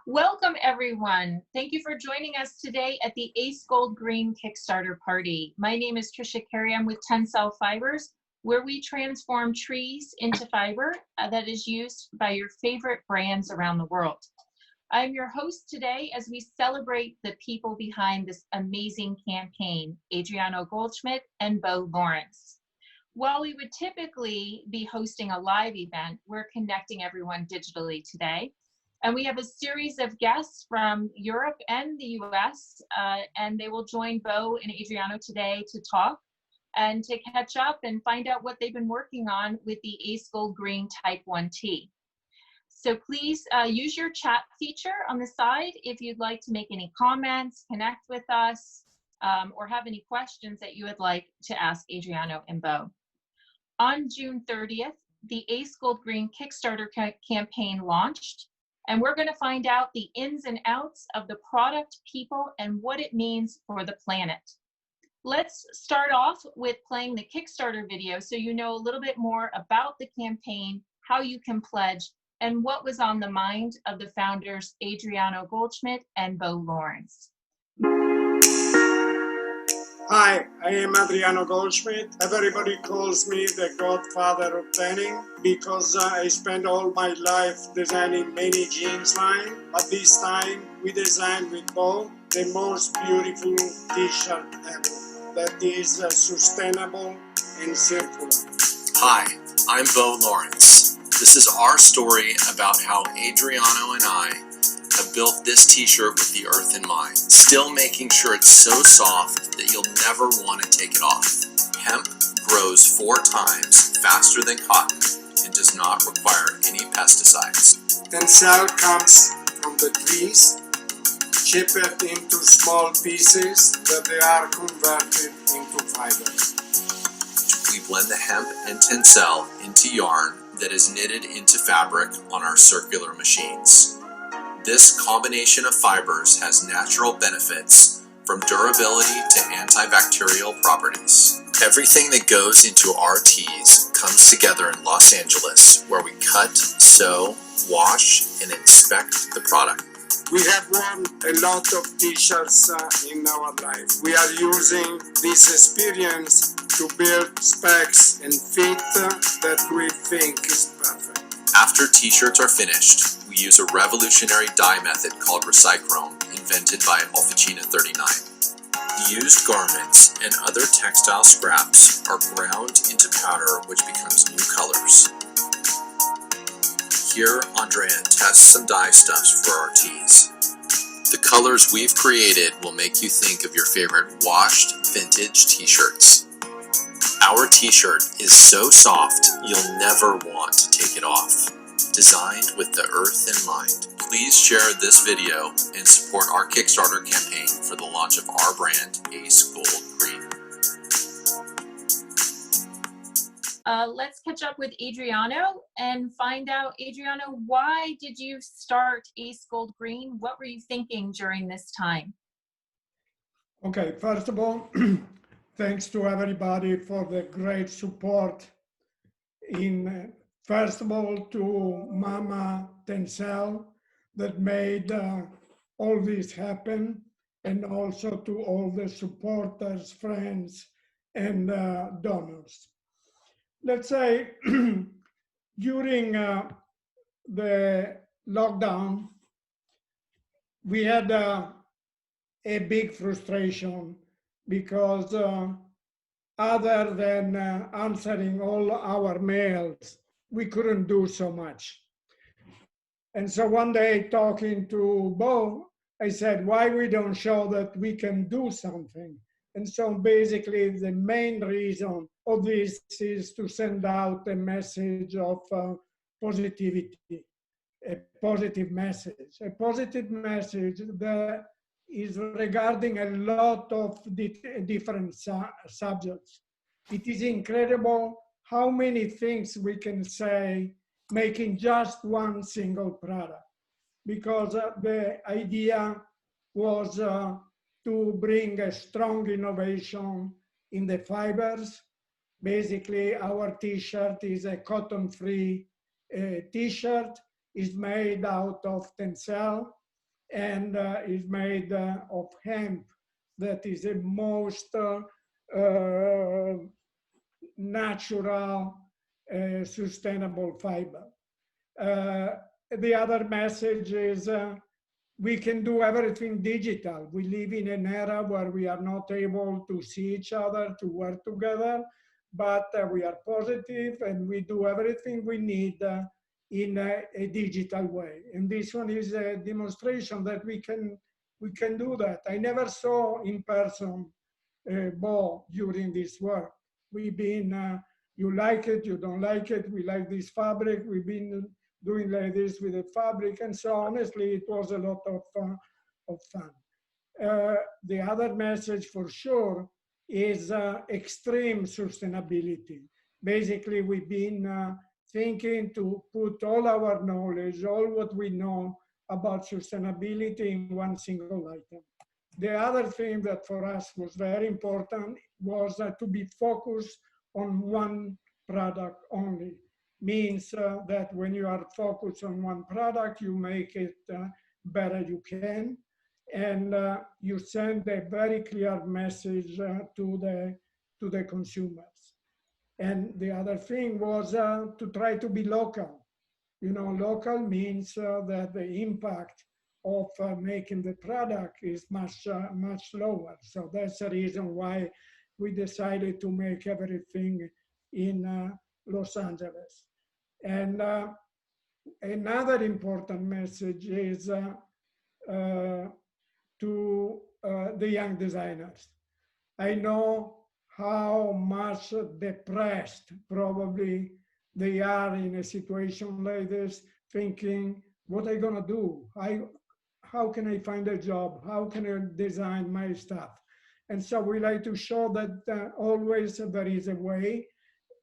Welcome, everyone. Thank you for joining us today at the ACE Gold Green Kickstarter party. My name is Tricia Carey. I'm with TENCEL Fibers, where we transform trees into fiber that is used by your favorite brands around the world. I'm your host today as we celebrate the people behind this amazing campaign, Adriano Goldschmidt and Beau Lawrence. While we would typically be hosting a live event, we're connecting everyone digitally today. And we have a series of guests from Europe and the US, and they will join Beau and Adriano today to talk and to catch up and find out what they've been working on with the ACE Gold Green Type 1 tea. So please use your chat feature on the side if you'd like to make any comments, connect with us, or have any questions that you would like to ask Adriano and Beau. On June 30th, the ACE Gold Green Kickstarter campaign launched. And we're going to find out the ins and outs of the product, people, and what it means for the planet. Let's start off with playing the Kickstarter video so you know a little bit more about the campaign, how you can pledge, and what was on the mind of the founders Adriano Goldschmidt and Beau Lawrence. Hi, I am Adriano Goldschmidt. Everybody calls me the godfather of tanning because I spent all my life designing many jeans line. But this time we designed with Beau the most beautiful t-shirt ever that is sustainable and circular. Hi, I'm Beau Lawrence. This is our story about how Adriano and I have built this t-shirt with the earth in mind, still making sure it's so soft that you'll never want to take it off. Hemp grows 4 times faster than cotton and does not require any pesticides. TENCEL comes from the trees, chipped into small pieces that they are converted into fiber. We blend the hemp and TENCEL into yarn that is knitted into fabric on our circular machines. This combination of fibers has natural benefits from durability to antibacterial properties. Everything that goes into our teas comes together in Los Angeles, where we cut, sew, wash, and inspect the product. We have worn a lot of t-shirts in our life. We are using this experience to build specs and fit that we think is perfect. After t-shirts are finished, we use a revolutionary dye method called Recycrom, invented by Officina 39. Used garments and other textile scraps are ground into powder, which becomes new colors. Here, Andrea tests some dye stuffs for our teas. The colors we've created will make you think of your favorite washed vintage t-shirts. Our t-shirt is so soft, you'll never want to take it off. Designed with the earth in mind. Please share this video and support our Kickstarter campaign for the launch of our brand, ACE Gold Green. Let's catch up with Adriano and find out, Adriano, why did you start ACE Gold Green? What were you thinking during this time? Okay, first of all, thanks to everybody for the great support first of all, to Mama TENCEL that made all this happen, and also to all the supporters, friends, and donors. Let's say during the lockdown, we had a big frustration because other than answering all our mails, we couldn't do so much. And so one day, talking to Beau, I said, why we don't show that we can do something? And so basically the main reason of this is to send out a message of positivity, a positive message that is regarding a lot of different subjects. It is incredible how many things we can say making just one single product, because the idea was to bring a strong innovation in the fibers. Basically, our t-shirt is a cotton-free t-shirt. It's made out of TENCEL, and is made of hemp, that is the most natural, sustainable fiber. The other message is we can do everything digital. We live in an era where we are not able to see each other, to work together, but we are positive and we do everything we need in a digital way. And this one is a demonstration that we can do that. I never saw in person Beau during this work. We've been, you like it, you don't like it, we like this fabric, we've been doing like this with the fabric, and so honestly, it was a lot of fun. The other message for sure is extreme sustainability. Basically, we've been thinking to put all our knowledge, all what we know about sustainability in one single item. The other thing that for us was very important was to be focused on one product only. Means that when you are focused on one product, you make it better you can, and you send a very clear message to the consumers. And the other thing was to try to be local. You know, local means that the impact of making the product is much lower. So that's the reason why we decided to make everything in Los Angeles. And another important message is to the young designers. I know how much depressed probably they are in a situation like this, thinking, what are I gonna do? How can I find a job? How can I design my stuff? And so we like to show that always there is a way.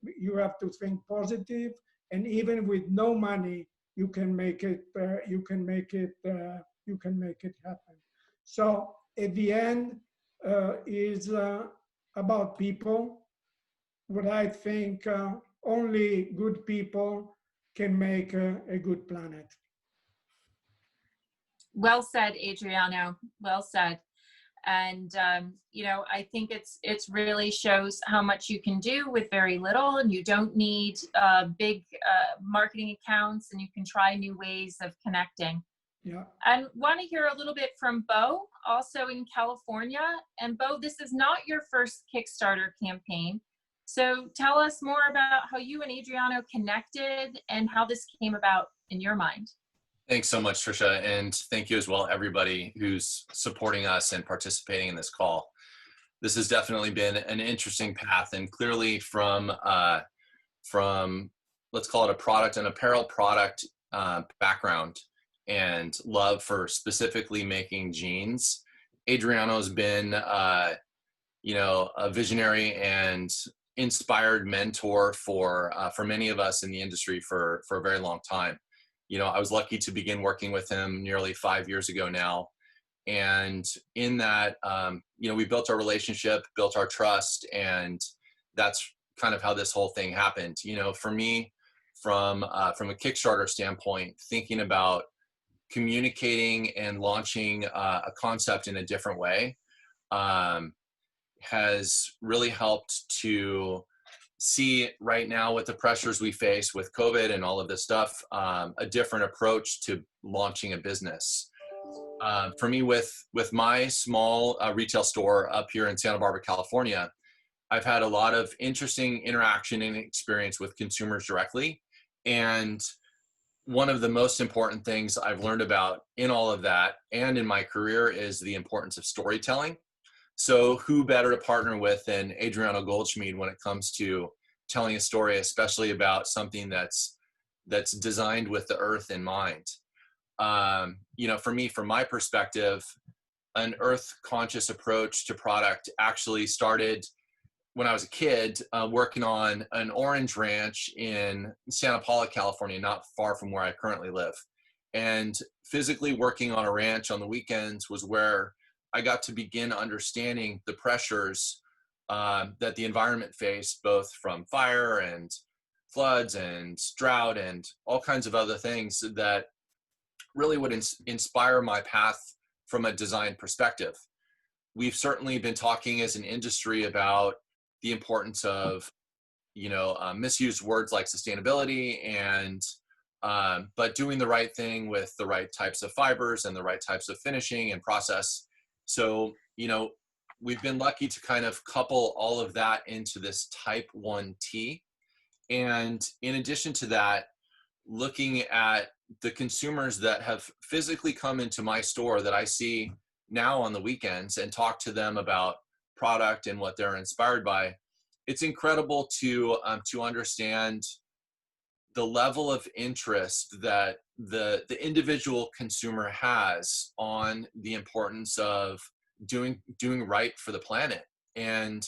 You have to think positive, and even with no money, you can make it. You can make it happen. So at the end is about people. What I think only good people can make a good planet. Well said, Adriano. Well said. And you know, I think it's really shows how much you can do with very little, and you don't need big marketing accounts, and you can try new ways of connecting. Yeah. And want to hear a little bit from Beau, also in California. And Beau, this is not your first Kickstarter campaign. So tell us more about how you and Adriano connected and how this came about in your mind. Thanks so much, Tricia, and thank you as well, everybody who's supporting us and participating in this call. This has definitely been an interesting path, and clearly from let's call it a product, an apparel product background and love for specifically making jeans. Adriano's been, you know, a visionary and inspired mentor for many of us in the industry for a very long time. You know, I was lucky to begin working with him nearly 5 years ago now. And in that, you know, we built our relationship, built our trust, and that's kind of how this whole thing happened. You know, for me, from a Kickstarter standpoint, thinking about communicating and launching a concept in a different way has really helped to see right now with the pressures we face with COVID and all of this stuff, a different approach to launching a business. For me, with my small retail store up here in Santa Barbara, California, I've had a lot of interesting interaction and experience with consumers directly. And one of the most important things I've learned about in all of that and in my career is the importance of storytelling. So who better to partner with than Adriano Goldschmied when it comes to telling a story, especially about something that's designed with the earth in mind. You know, for me, from my perspective, an earth conscious approach to product actually started when I was a kid, working on an orange ranch in Santa Paula, California, not far from where I currently live. And physically working on a ranch on the weekends was where I got to begin understanding the pressures that the environment faced, both from fire and floods and drought and all kinds of other things that really would inspire my path from a design perspective. We've certainly been talking as an industry about the importance of, misused words like sustainability and but doing the right thing with the right types of fibers and the right types of finishing and process. So, we've been lucky to kind of couple all of that into this type 1 tee. And in addition to that, looking at the consumers that have physically come into my store that I see now on the weekends and talk to them about product and what they're inspired by, it's incredible to understand the level of interest that the individual consumer has on the importance of doing right for the planet. And,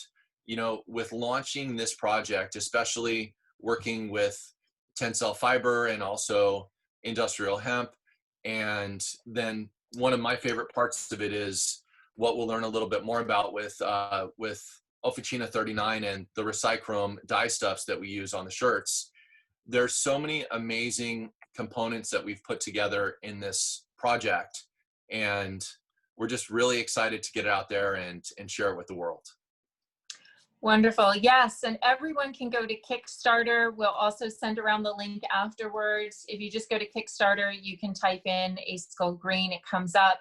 with launching this project, especially working with TENCEL fiber and also industrial hemp. And then one of my favorite parts of it is what we'll learn a little bit more about with Officina 39 and the Recycrom dye stuffs that we use on the shirts. There's so many amazing components that we've put together in this project, and we're just really excited to get it out there and share it with the world. Wonderful. Yes. And everyone can go to Kickstarter. We'll also send around the link afterwards. If you just go to Kickstarter, you can type in ACE Gold Green. It comes up.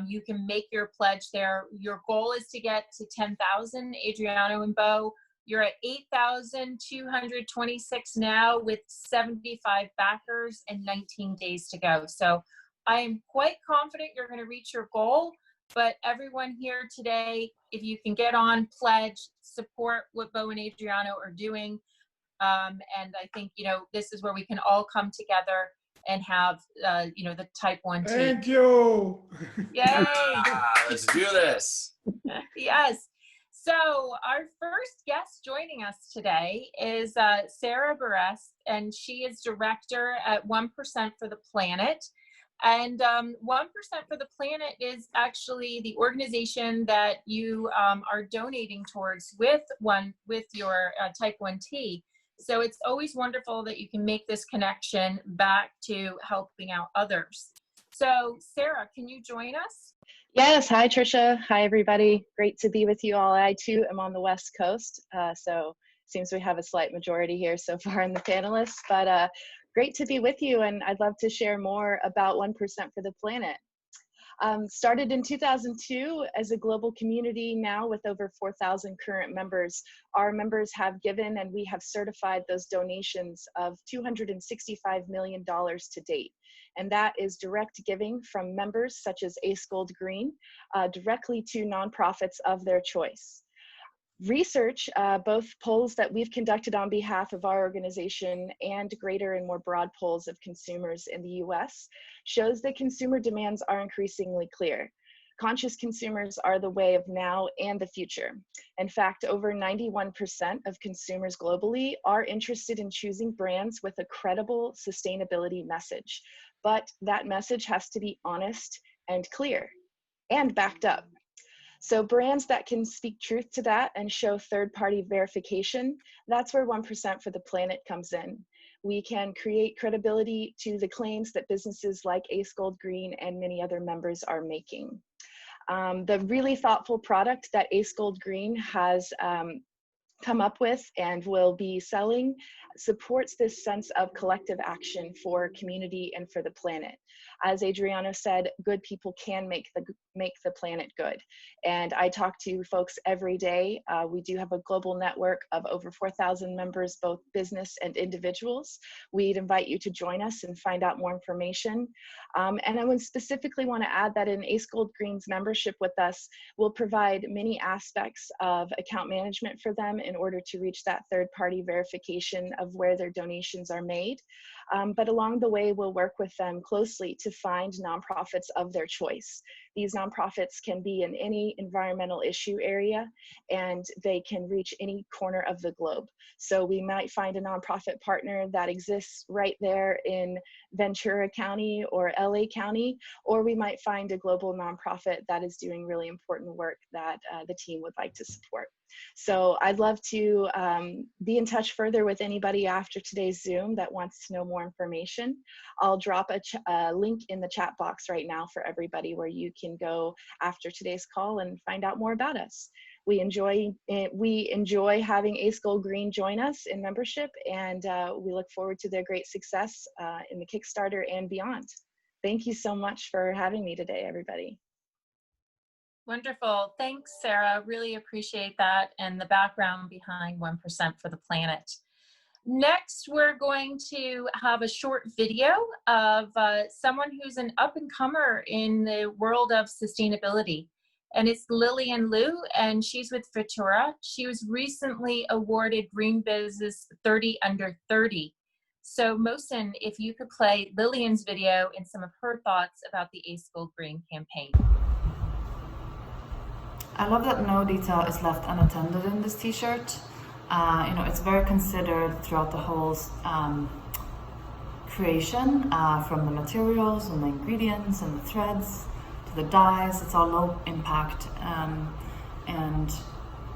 You can make your pledge there. Your goal is to get to 10,000, Adriano and Beau. You're at 8,226 now with 75 backers and 19 days to go. So I am quite confident you're going to reach your goal. But everyone here today, if you can get on, pledge, support what Beau and Adriano are doing. And I think, this is where we can all come together and have, the type 1 tee. Thank you. Yay. Let's do this. Yes. So our first guest joining us today is Sarah Buress, and she is director at 1% for the Planet. And 1% for the Planet is actually the organization that you are donating towards with your type 1 tee. So it's always wonderful that you can make this connection back to helping out others. So Sarah, can you join us? Yes. Hi, Tricia. Hi, everybody. Great to be with you all. I, too, am on the West Coast. So seems we have a slight majority here so far in the panelists. But great to be with you, and I'd love to share more about 1% for the Planet. Started in 2002 as a global community, now with over 4,000 current members. Our members have given and we have certified those donations of $265 million to date. And that is direct giving from members such as ACE Gold Green directly to nonprofits of their choice. Research, both polls that we've conducted on behalf of our organization and greater and more broad polls of consumers in the US, shows that consumer demands are increasingly clear. Conscious consumers are the way of now and the future. In fact, over 91% of consumers globally are interested in choosing brands with a credible sustainability message. But that message has to be honest and clear and backed up. So brands that can speak truth to that and show third-party verification, that's where 1% for the Planet comes in. We can create credibility to the claims that businesses like ACE Gold Green and many other members are making. The really thoughtful product that ACE Gold Green has come up with and will be selling supports this sense of collective action for community and for the planet. As Adriano said, good people can make the planet good. And I talk to folks every day. We do have a global network of over 4,000 members, both business and individuals. We'd invite you to join us and find out more information. And I would specifically want to add that in ACE Gold Green's membership with us, we'll provide many aspects of account management for them in order to reach that third-party verification of where their donations are made. But along the way, we'll work with them closely to find nonprofits of their choice. These nonprofits can be in any environmental issue area, and they can reach any corner of the globe. So we might find a nonprofit partner that exists right there in Ventura County or LA County, or we might find a global nonprofit that is doing really important work that the team would like to support. So I'd love to be in touch further with anybody after today's Zoom that wants to know more information. I'll drop a link in the chat box right now for everybody where you can go after today's call and find out more about us. We enjoy having ACE Gold Green join us in membership, and we look forward to their great success in the Kickstarter and beyond. Thank you so much for having me today, everybody. Wonderful. Thanks, Sarah. Really appreciate that and the background behind 1% for the Planet. Next, we're going to have a short video of someone who's an up-and-comer in the world of sustainability. And it's Lillian Liu, and she's with Futura. She was recently awarded Green Biz's 30 Under 30. So Mohsen, if you could play Lillian's video and some of her thoughts about the ACE Gold Green campaign. I love that no detail is left unattended in this t-shirt. You know, it's very considered throughout the whole creation, from the materials and the ingredients and the threads to the dyes. It's all low impact, and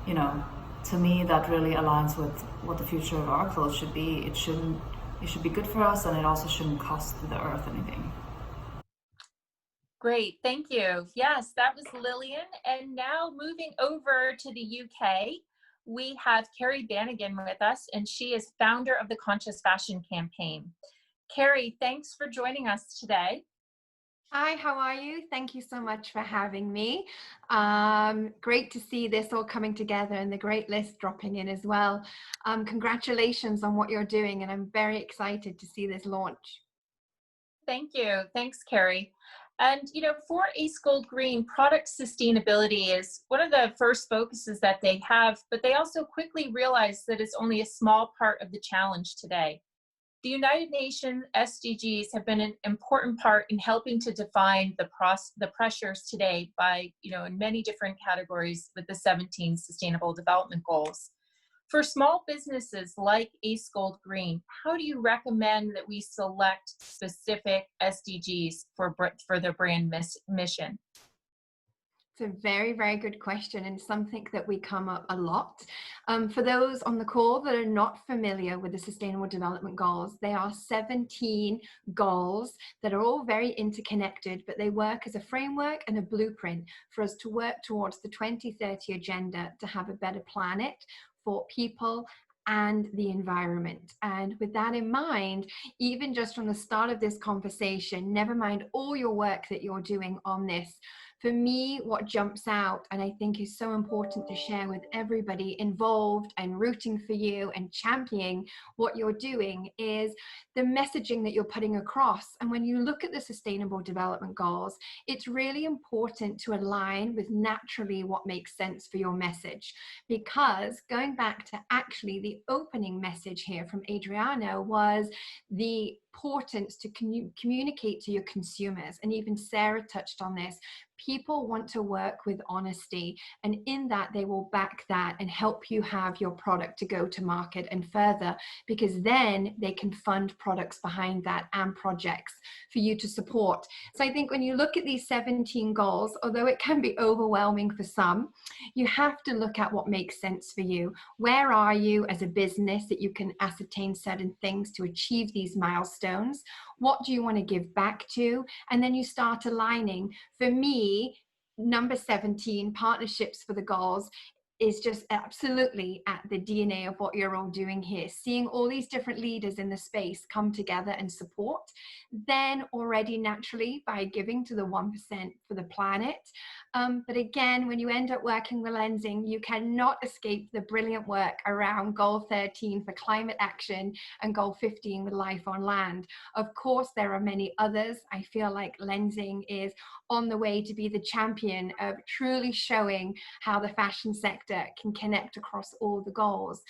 you know, to me that really aligns with what the future of our clothes should be. It should be good for us, and it also shouldn't cost the earth anything. Great, thank you. Yes, that was Lillian. And now moving over to the UK, we have Carrie Bannigan with us, and she is founder of the Conscious Fashion Campaign. Carrie, thanks for joining us today. Hi, how are you? Thank you so much for having me. Great to see this all coming together and the great list dropping in as well. Congratulations on what you're doing, and I'm very excited to see this launch. Thank you. Thanks, Carrie. And, you know, for ACE Gold Green, product sustainability is one of the first focuses that they have, but they also quickly realize that it's only a small part of the challenge today. The United Nations SDGs have been an important part in helping to define the pressures today by, you know, in many different categories with the 17 Sustainable Development Goals. For small businesses like ACE Gold Green, how do you recommend that we select specific SDGs for their brand mission? It's a very, very good question, and something that we come up a lot. For those on the call that are not familiar with the Sustainable Development Goals, they are 17 goals that are all very interconnected, but they work as a framework and a blueprint for us to work towards the 2030 agenda to have a better planet for people and the environment. And with that in mind, even just from the start of this conversation, never mind all your work that you're doing on this, for me, what jumps out and I think is so important to share with everybody involved and rooting for you and championing what you're doing is the messaging that you're putting across. And when you look at the Sustainable Development Goals, it's really important to align with naturally what makes sense for your message. Because going back to actually the opening message here from Adriano was the importance to communicate to your consumers, and even Sarah touched on this. People want to work with honesty, and in that they will back that and help you have your product to go to market and further, because then they can fund products behind that and projects for you to support. So I think when you look at these 17 goals, although it can be overwhelming for some, you have to look at what makes sense for you. Where are you as a business that you can ascertain certain things to achieve these milestones? What do you want to give back to? And then you start aligning. For me, number 17, partnerships for the goals, is just absolutely at the DNA of what you're all doing here. Seeing all these different leaders in the space come together and support, then already naturally by giving to the 1% for the planet. But again, when you end up working with lensing, you cannot escape the brilliant work around Goal 13 for climate action and Goal 15 with life on land. Of course, there are many others. I feel like lensing is on the way to be the champion of truly showing how the fashion sector can connect across all the goals.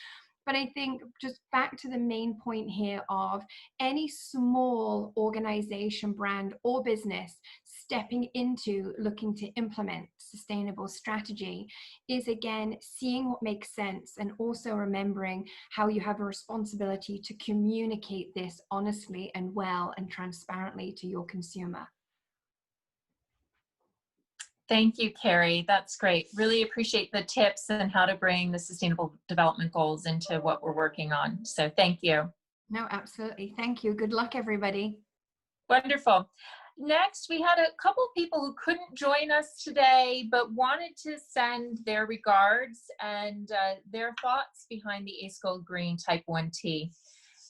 But I think just back to the main point here of any small organization, brand or business stepping into looking to implement sustainable strategy is again seeing what makes sense, and also remembering how you have a responsibility to communicate this honestly and well and transparently to your consumer. Thank you, Carrie. That's great. Really appreciate the tips and how to bring the Sustainable Development Goals into what we're working on. So thank you. No, absolutely. Thank you. Good luck, everybody. Wonderful. Next, we had a couple of people who couldn't join us today, but wanted to send their regards and their thoughts behind the ACE Gold Green Type 1 tea.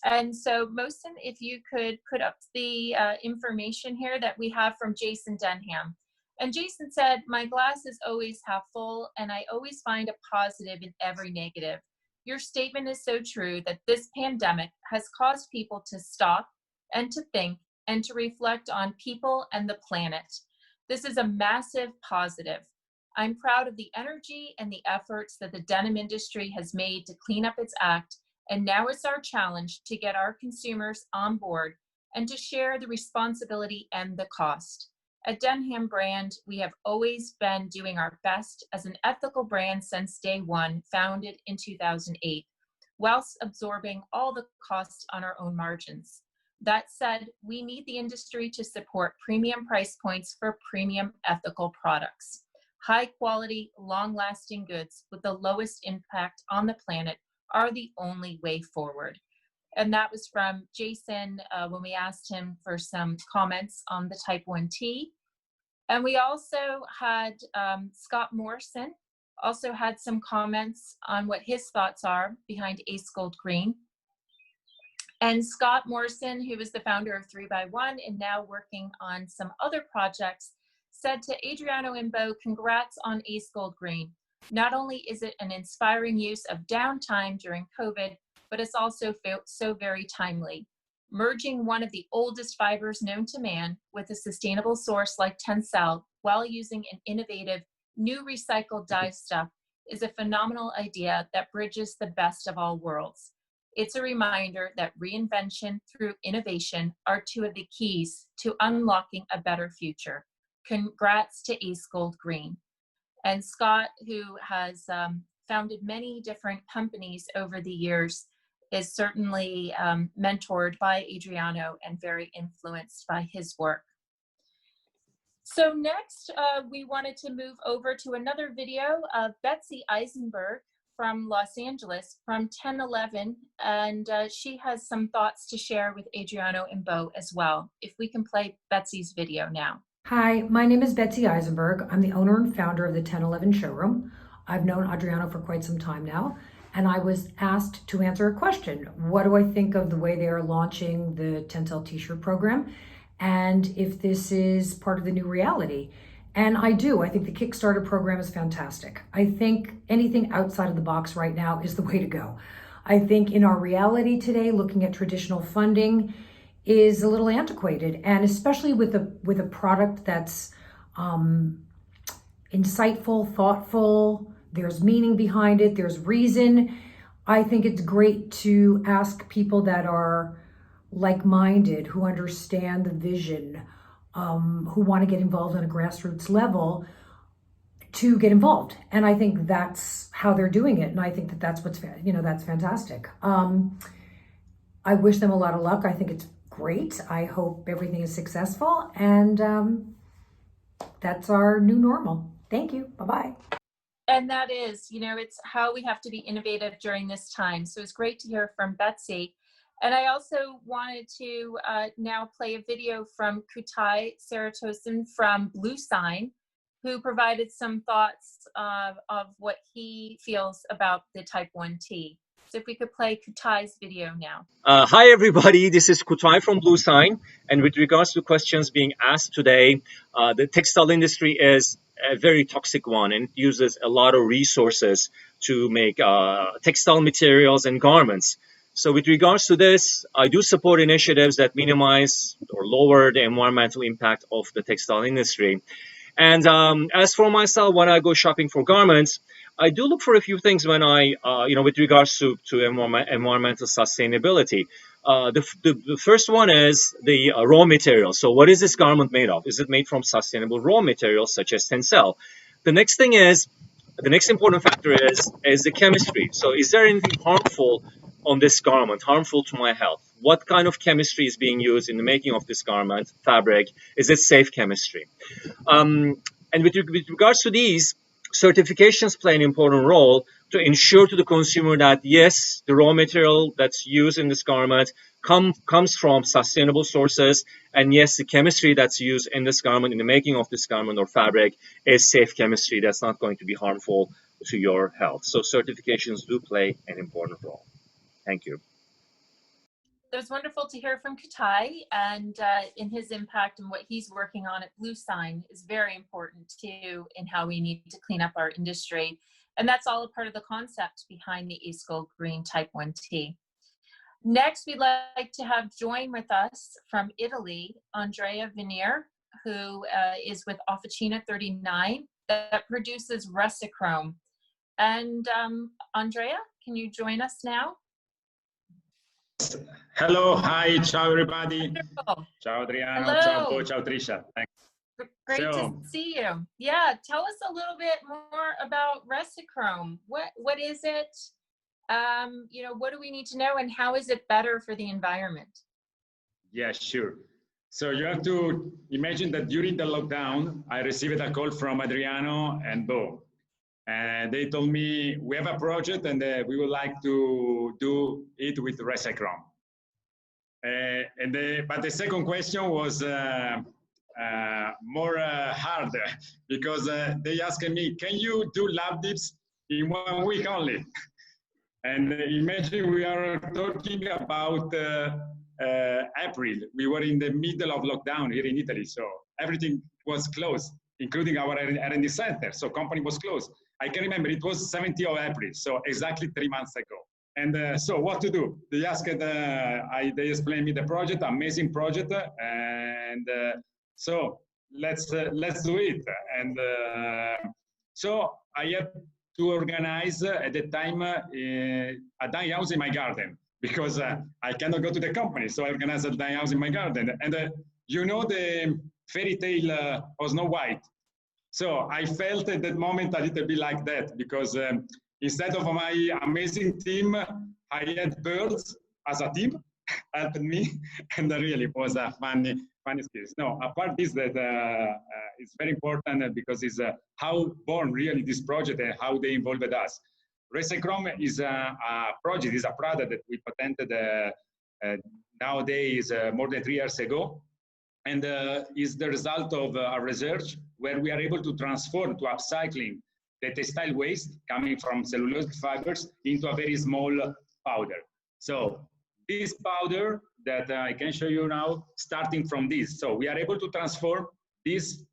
And so, Mohsen, if you could put up the information here that we have from Jason Denham. And Jason said, "My glass is always half full, and I always find a positive in every negative. Your statement is so true that this pandemic has caused people to stop and to think and to reflect on people and the planet. This is a massive positive. I'm proud of the energy and the efforts that the denim industry has made to clean up its act, and now it's our challenge to get our consumers on board and to share the responsibility and the cost. At Denham Brand, we have always been doing our best as an ethical brand since day one, founded in 2008, whilst absorbing all the costs on our own margins. That said, we need the industry to support premium price points for premium ethical products. High quality, long-lasting goods with the lowest impact on the planet are the only way forward." And that was from Jason when we asked him for some comments on the Type 1 tea. And we also had Scott Morrison also had some comments on what his thoughts are behind ACE Gold Green. And Scott Morrison, who is the founder of 3x1 and now working on some other projects, said to Adriano and Beau, "Congrats on ACE Gold Green. Not only is it an inspiring use of downtime during COVID, but it's also so very timely. Merging one of the oldest fibers known to man with a sustainable source like TENCEL while using an innovative new recycled dye stuff is a phenomenal idea that bridges the best of all worlds. It's a reminder that reinvention through innovation are two of the keys to unlocking a better future. Congrats to ACE Gold Green." And Scott, who has founded many different companies over the years, is certainly mentored by Adriano and very influenced by his work. So next, we wanted to move over to another video of Betsee Isenberg from Los Angeles from 1011, and she has some thoughts to share with Adriano and Beau as well. If we can play Betsy's video now. Hi, my name is Betsee Isenberg. I'm the owner and founder of the 1011 showroom. I've known Adriano for quite some time now, and I was asked to answer a question. What do I think of the way they are launching the TENCEL t-shirt program, and if this is part of the new reality? And I do. I think the Kickstarter program is fantastic. I think anything outside of the box right now is the way to go. I think in our reality today, looking at traditional funding is a little antiquated, and especially with a product that's insightful, thoughtful, there's meaning behind it, there's reason. I think it's great to ask people that are like-minded, who understand the vision, who want to get involved on a grassroots level, to get involved. And I think that's how they're doing it. And I think that that's what's, that's fantastic. I wish them a lot of luck. I think it's great. I hope everything is successful. And that's our new normal. Thank you. Bye-bye. And that is, it's how we have to be innovative during this time. So it's great to hear from Betsee. And I also wanted to now play a video from Kutay Saritosun from Blue Sign, who provided some thoughts of what he feels about the Type 1 tea. So if we could play Kutay's video now. Hi, everybody. This is Kutay from Blue Sign. And with regards to questions being asked today, the textile industry is a very toxic one and uses a lot of resources to make textile materials and garments. So with regards to this, I do support initiatives that minimize or lower the environmental impact of the textile industry. And as for myself, when I go shopping for garments, I do look for a few things when I, with regards to environmental sustainability. The first one is the raw material. So what is this garment made of? Is it made from sustainable raw materials such as TENCEL? The next important factor is the chemistry. So is there anything harmful on this garment, harmful to my health? What kind of chemistry is being used in the making of this garment, fabric? Is it safe chemistry? And with regards to these, certifications play an important role to ensure to the consumer that, yes, the raw material that's used in this garment comes from sustainable sources, and yes, the chemistry that's used in this garment, in the making of this garment or fabric, is safe chemistry that's not going to be harmful to your health. So certifications do play an important role. Thank you. It was wonderful to hear from Kutay, and in his impact and what he's working on at Bluesign is very important too in how we need to clean up our industry. And that's all a part of the concept behind the ACE Gold Green Type 1 tea. Next, we'd like to have join with us from Italy, Andrea Venier, who is with Officina 39 that produces Recycrom. And Andrea, can you join us now? Hello, hi, ciao everybody. Wonderful. Ciao Adriano, Hello. ciao Beau, ciao Tricia. Thanks. Great to see you. Yeah, tell us a little bit more about Recycrom. What is it? You know, what do we need to know, and how is it better for the environment? Yeah, sure. So you have to imagine that during the lockdown, I received a call from Adriano and Beau. And they told me, we have a project and we would like to do it with Recycrom. But the second question was more harder, because they asked me, can you do lab dips in 1 week only? And imagine we are talking about April. We were in the middle of lockdown here in Italy, so everything was closed, including our R&D center. So company was closed. I can remember it was 17th of April, so exactly 3 months ago. And so what to do? They asked, they explained me the project, amazing project, and so let's do it. And so I had to organize at the time a dye house in my garden, because I cannot go to the company, so I organized a dye house in my garden. And you know the fairy tale of Snow White. So I felt at that moment a little bit like that, because instead of my amazing team, I had birds as a team helped me, and really it was a funny experience. No, apart this, that it's very important because it's how born really this project and how they involved us. Recycrom is a project, is a product that we patented nowadays more than 3 years ago, and is the result of a research where we are able to transform, to upcycling the textile waste coming from cellulose fibers into a very small powder. So this powder that I can show you now, starting from this. So we are able to transform these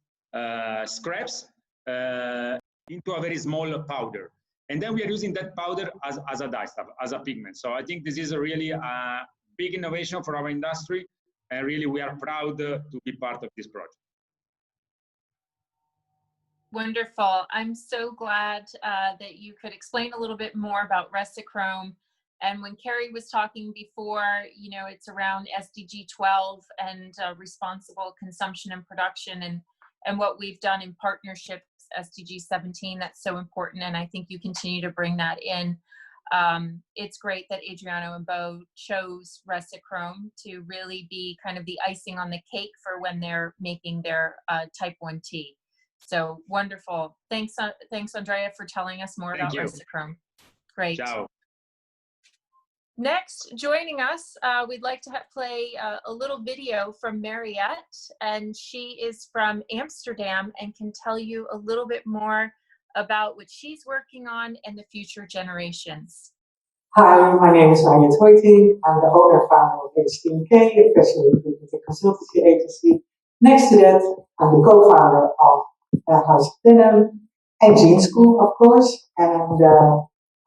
scraps into a very small powder. And then we are using that powder as a dye stuff, as a pigment. So I think this is really a big innovation for our industry. And really, we are proud to be part of this project. Wonderful. I'm so glad that you could explain a little bit more about Recycrom. And when Kerry was talking before, you know, it's around SDG 12 and responsible consumption and production, and what we've done in partnerships, SDG 17, that's so important. And I think you continue to bring that in. It's great that Adriano and Beau chose Recycrom to really be kind of the icing on the cake for when they're making their type 1 tea. So wonderful. Thanks, Andrea, for telling us more about Recycrom. Great. Ciao. Next, joining us, we'd like to play a little video from Mariette, and she is from Amsterdam and can tell you a little bit more about what she's working on and the future generations. Hi, my name is Mariette Hoitink. I'm the owner and founder of HTMK, a professional recruitment and consultancy agency. Next to that, I'm the co-founder of House of Denim and Jean School, of course. And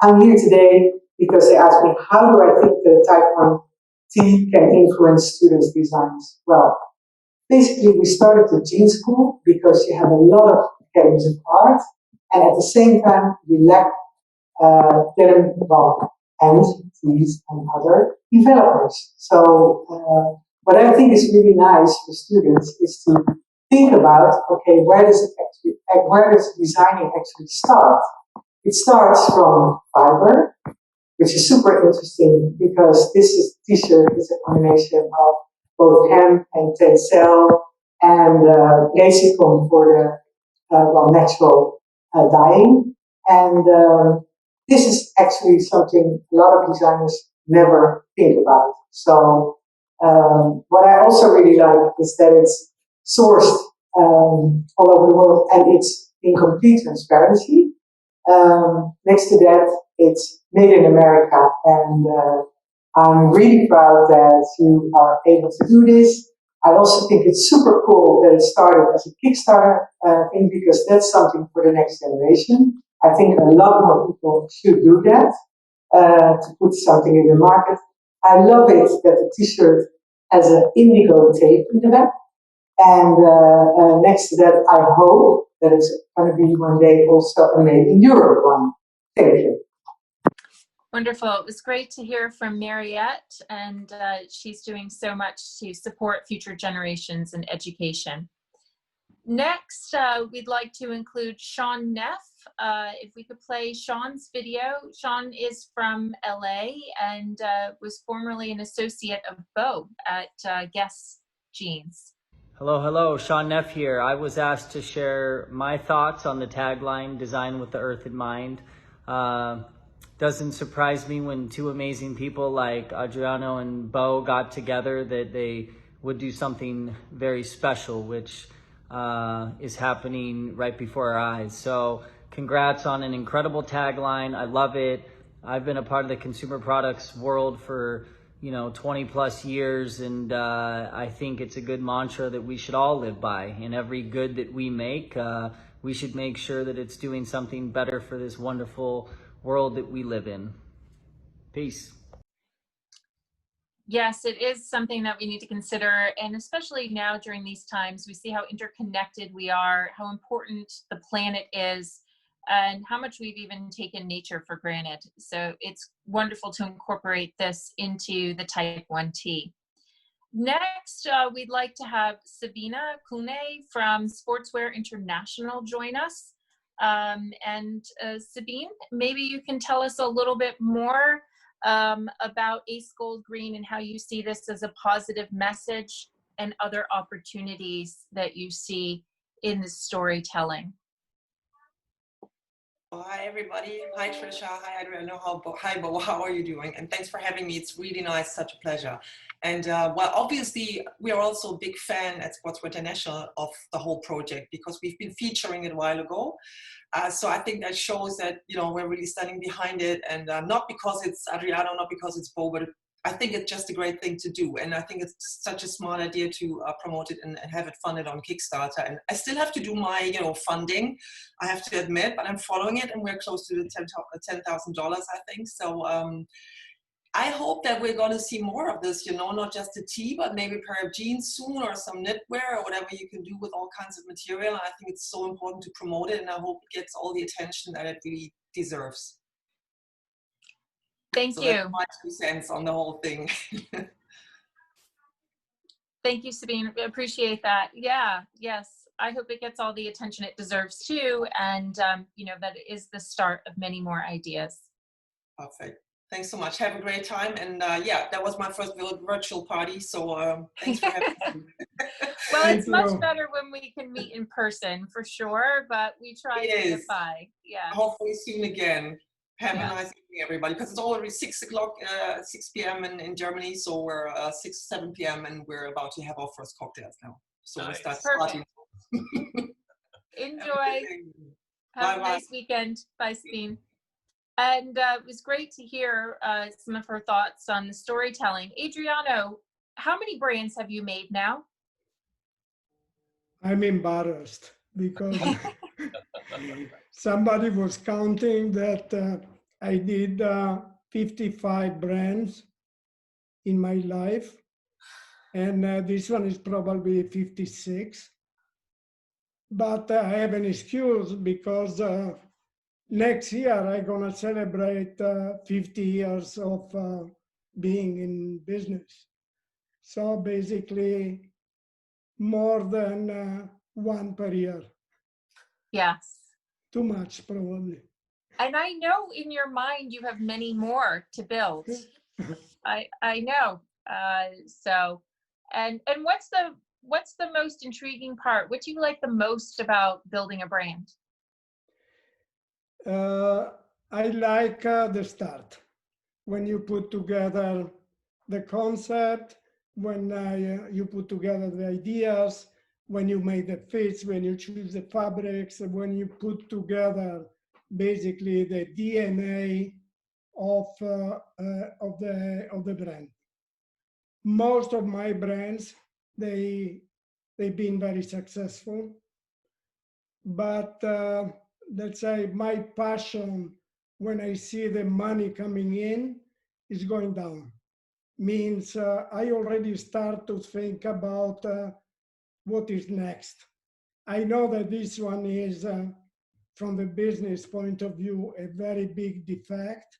I'm here today because they asked me, how do I think that type 1 tea can influence students' designs? Well, basically, we started the Jean School because you have a lot of academies of art, and at the same time, we lack denim, and teas and other developers. So what I think is really nice for students is to think about, okay, where does designing actually start? It starts from fiber, which is super interesting because this t-shirt is a combination of both hemp and TENCEL and Recycrom for natural dyeing. And this is actually something a lot of designers never think about. So what I also really like is that it's sourced all over the world and it's in complete transparency. Next to that, it's made in America, and I'm really proud that you are able to do this. I also think it's super cool that it started as a Kickstarter thing, because that's something for the next generation. I think a lot more people should do that, to put something in the market. I love it that the t-shirt has an indigo tape in the back. And next to that, I hope that it's going to be one day also a Made in Europe one. Thank you. Wonderful. It was great to hear from Mariette, and she's doing so much to support future generations in education. Next, we'd like to include Shaun Neff. If we could play Shaun's video. Shaun is from LA and was formerly an associate of Beau at Guess Jeans. Hello, hello, Shaun Neff here. I was asked to share my thoughts on the tagline, Design with the Earth in Mind. Doesn't surprise me when two amazing people like Adriano and Beau got together that they would do something very special, which is happening right before our eyes. So congrats on an incredible tagline. I love it. I've been a part of the consumer products world for 20 plus years, and I think it's a good mantra that we should all live by. In every good that we make, we should make sure that it's doing something better for this wonderful world that we live in. Peace. Yes, it is something that we need to consider, and especially now during these times, we see how interconnected we are, how important the planet is, and how much we've even taken nature for granted. So it's wonderful to incorporate this into the Type 1 tea. Next, we'd like to have Sabine Kühnl from Sportswear International join us. Sabine, maybe you can tell us a little bit more about ACE Gold Green and how you see this as a positive message and other opportunities that you see in the storytelling. Hi everybody. Hi Tricia. Hi Adriano. Hi Beau. How are you doing? And thanks for having me. It's really nice. Such a pleasure. And well, obviously we are also a big fan at Sportswear International of the whole project because we've been featuring it a while ago. So I think that shows that we're really standing behind it, and not because it's Adriano, not because it's Beau, but I think it's just a great thing to do. And I think it's such a smart idea to promote it and have it funded on Kickstarter. And I still have to do my, funding, I have to admit, but I'm following it and we're close to the $10,000, I think. So I hope that we're going to see more of this, not just a tee, but maybe a pair of jeans soon or some knitwear or whatever you can do with all kinds of material. And I think it's so important to promote it, and I hope it gets all the attention that it really deserves. Thank you. That's my 2 cents on the whole thing. Thank you, Sabine. I appreciate that. Yeah, yes. I hope it gets all the attention it deserves too. And, that it is the start of many more ideas. Perfect. Thanks so much. Have a great time. And yeah, that was my first virtual party. So thanks for having me. Well, it's much better when we can meet in person for sure, but we try to get by. Yeah. Hopefully soon again. Have a nice evening, everybody, because it's already 6 p.m. in Germany, so we're 7 p.m. and we're about to have our first cocktails now. So nice. We'll start starting. Enjoy. Have a nice weekend. Bye, Sabine. And it was great to hear some of her thoughts on the storytelling. Adriano, how many brands have you made now? I'm embarrassed because somebody was counting that I did 55 brands in my life, and this one is probably 56. But I have an excuse because next year I'm gonna celebrate 50 years of being in business. So basically more than one per year. Yes. Too much, probably. And I know in your mind you have many more to build. I know. So, and what's the most intriguing part? What do you like the most about building a brand? I like the start, when you put together the concept, when you put together the ideas, when you make the fits, when you choose the fabrics, when you put together basically the DNA of the brand. Most of my brands, they've been very successful, but let's say my passion when I see the money coming in is going down. Means I already start to think about what is next. I know that this one is, from the business point of view, a very big defect.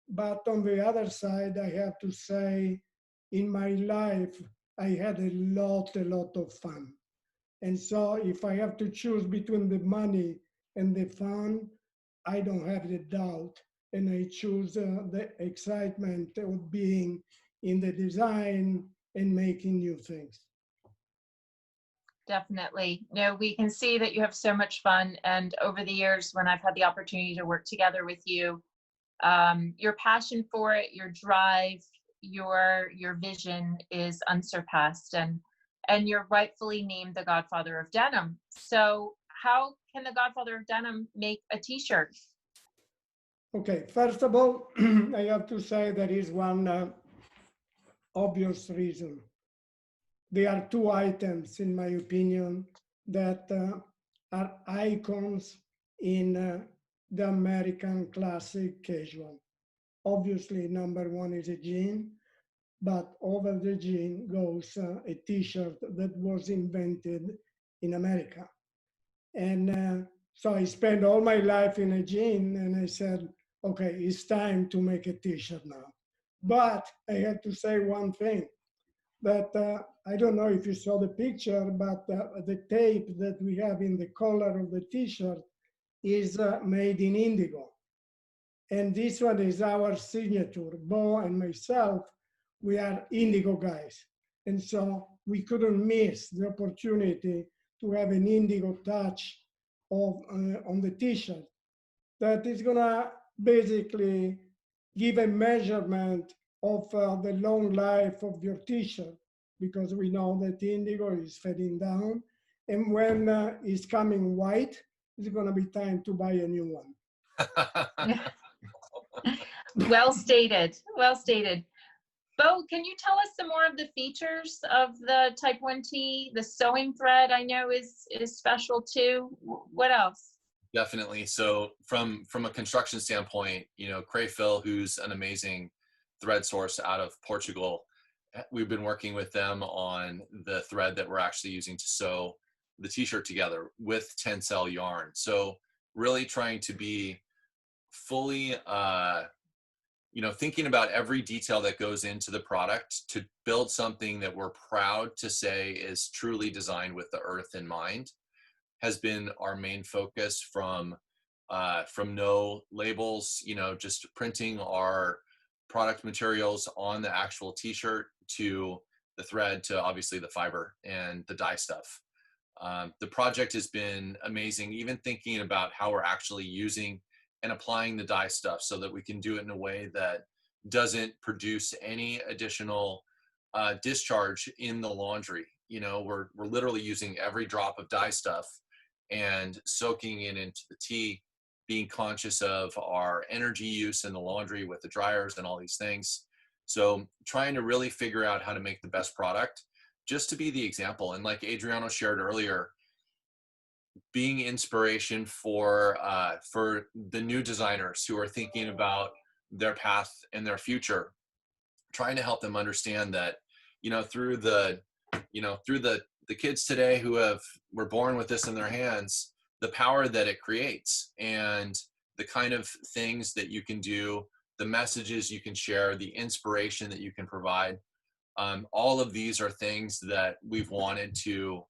But on the other side, I have to say, in my life, I had a lot of fun. And so if I have to choose between the money and the fun, I don't have the doubt. And I choose the excitement of being in the design and making new things. Definitely. No, we can see that you have so much fun. And over the years, when I've had the opportunity to work together with you, your passion for it, your drive, your vision is unsurpassed. And you're rightfully named the Godfather of Denim. So how can the Godfather of Denim make a t-shirt? Okay, first of all, I have to say there is one obvious reason. There are two items, in my opinion, that are icons in the American classic casual. Obviously, number one is a jean, but over the jean goes a t-shirt that was invented in America. And so I spent all my life in a jean, and I said, okay, it's time to make a t-shirt now. But I had to say one thing, that I don't know if you saw the picture, but the tape that we have in the collar of the t-shirt is made in indigo. And this one is our signature. Beau and myself, we are indigo guys. And so we couldn't miss the opportunity to have an indigo touch on the t-shirt that is gonna basically give a measurement of the long life of your t-shirt, because we know that indigo is fading down. And when it's coming white, it's gonna be time to buy a new one. Well stated, well stated. Beau, can you tell us some more of the features of the Type 1 tee? The sewing thread I know is special too. What else? Definitely. So from a construction standpoint, you know, Crayfill, who's an amazing thread source out of Portugal, we've been working with them on the thread that we're actually using to sew the t-shirt together with TENCEL yarn. So really trying to be fully, you know, thinking about every detail that goes into the product to build something that we're proud to say is truly designed with the earth in mind has been our main focus from no labels, you know, just printing our product materials on the actual t-shirt to the thread to obviously the fiber and the dye stuff. The project has been amazing, even thinking about how we're actually using and applying the dye stuff so that we can do it in a way that doesn't produce any additional discharge in the laundry. You know, we're literally using every drop of dye stuff and soaking it into the tee, being conscious of our energy use in the laundry with the dryers and all these things. So trying to really figure out how to make the best product, just to be the example. And like Adriano shared earlier, being inspiration for the new designers who are thinking about their path and their future, trying to help them understand that, you know, through the kids today who were born with this in their hands, the power that it creates and the kind of things that you can do, the messages you can share, the inspiration that you can provide. All of these are things that we've wanted to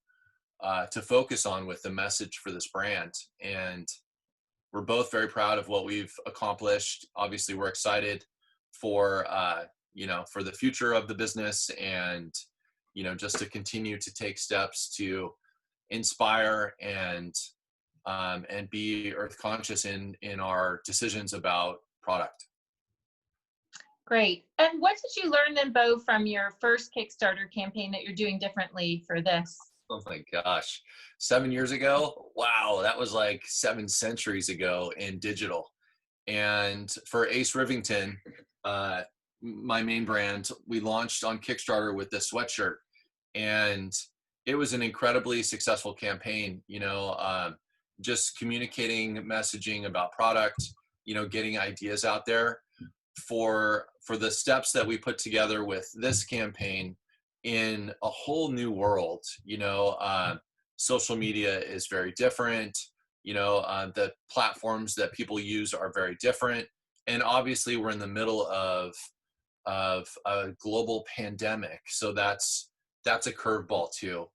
focus on with the message for this brand. And we're both very proud of what we've accomplished. Obviously, we're excited for, you know, for the future of the business and just to continue to take steps to inspire and be earth conscious in our decisions about product. Great. And what did you learn then, Beau, from your first Kickstarter campaign that you're doing differently for this? Oh my gosh, 7 years ago? Wow, that was like 7 centuries ago in digital. And for Ace Rivington, my main brand, we launched on Kickstarter with this sweatshirt. And it was an incredibly successful campaign, just communicating messaging about product, getting ideas out there. For the steps that we put together with this campaign in a whole new world, social media is very different, the platforms that people use are very different. And obviously we're in the middle of a global pandemic. So that's a curveball too.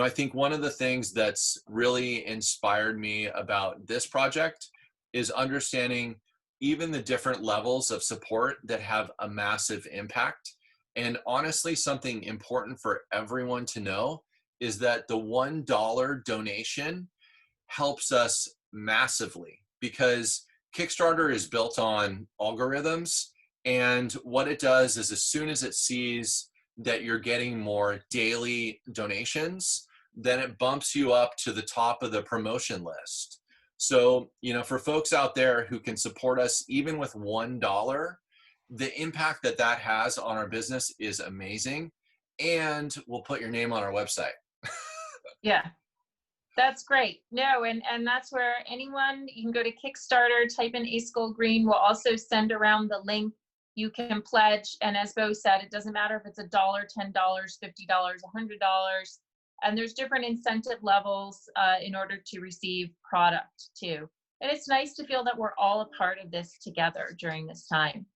I think one of the things that's really inspired me about this project is understanding even the different levels of support that have a massive impact. And honestly, something important for everyone to know is that the $1 donation helps us massively, because Kickstarter is built on algorithms. And what it does is, as soon as it sees that you're getting more daily donations, then it bumps you up to the top of the promotion list. So, for folks out there who can support us even with $1, the impact that has on our business is amazing. And we'll put your name on our website. Yeah, that's great. No, and that's where anyone, you can go to Kickstarter, type in Ace Gold Green. We'll also send around the link. You can pledge. And as Beau said, it doesn't matter if it's $1, $10, $50, $100. And there's different incentive levels in order to receive product too. And it's nice to feel that we're all a part of this together during this time.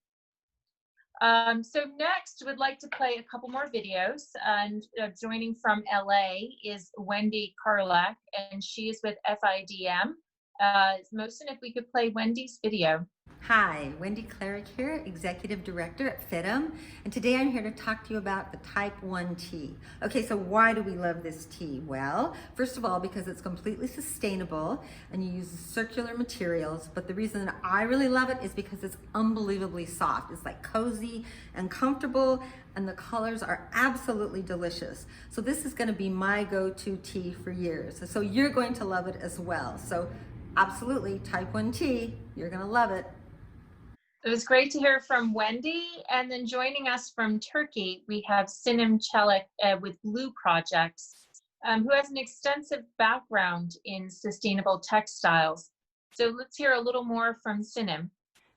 So next, we'd like to play a couple more videos. And joining from LA is Wendy Klarik, and she is with FIDM. Mohsen, if we could play Wendy's video. Hi, Wendy Klarik here, Executive Director at FIDM, and today I'm here to talk to you about the Type 1 tea. Okay, so why do we love this tea? Well, first of all, because it's completely sustainable and you use circular materials, but the reason I really love it is because it's unbelievably soft. It's like cozy and comfortable, and the colors are absolutely delicious. So this is going to be my go-to tea for years. So you're going to love it as well. So absolutely, Type 1 tea, you're going to love it. It was great to hear from Wendy. And then joining us from Turkey, we have Sinem Celik with Blue Projects, who has an extensive background in sustainable textiles. So let's hear a little more from Sinem.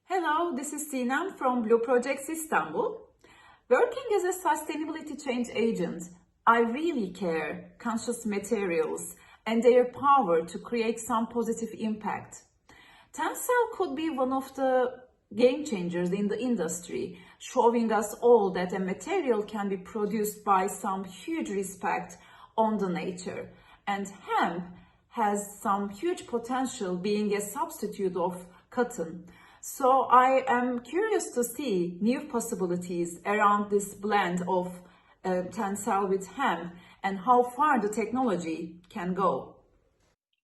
Hello, this is Sinem from Blue Projects Istanbul. Working as a sustainability change agent, I really care conscious materials and their power to create some positive impact. TENCEL could be one of the game changers in the industry, showing us all that a material can be produced by some huge respect on the nature. And hemp has some huge potential being a substitute of cotton. So I am curious to see new possibilities around this blend of TENCEL with hemp and how far the technology can go.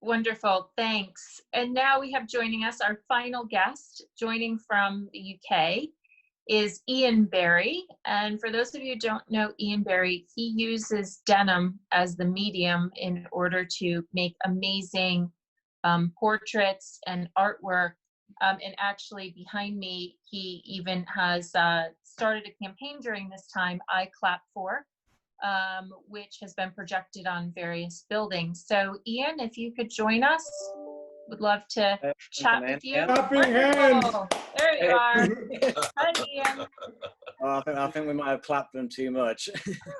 Wonderful, thanks. And now we have joining us our final guest, joining from the UK, is Ian Barry. And for those of you who don't know Ian Barry, he uses denim as the medium in order to make amazing portraits and artwork. And actually behind me, he even has started a campaign during this time, I Clap For, which has been projected on various buildings. So Ian, if you could join us, would love to chat with you. Clapping hands. There you are. Hi, Ian. Well, I think we might have clapped them too much.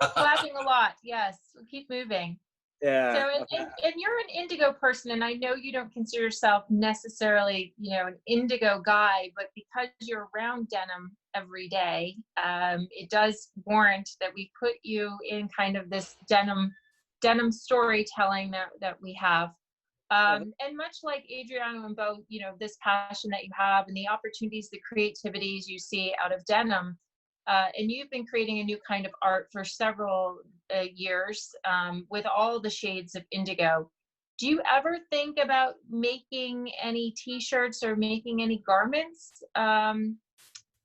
Clapping a lot, yes. We'll keep moving. Yeah. So, and you're an indigo person, and I know you don't consider yourself necessarily, an indigo guy, but because you're around denim every day, it does warrant that we put you in kind of this denim storytelling that we have. And much like Adriano and Beau, this passion that you have and the opportunities, the creativities you see out of denim, and you've been creating a new kind of art for several years with all the shades of indigo. Do you ever think about making any t-shirts or making any garments?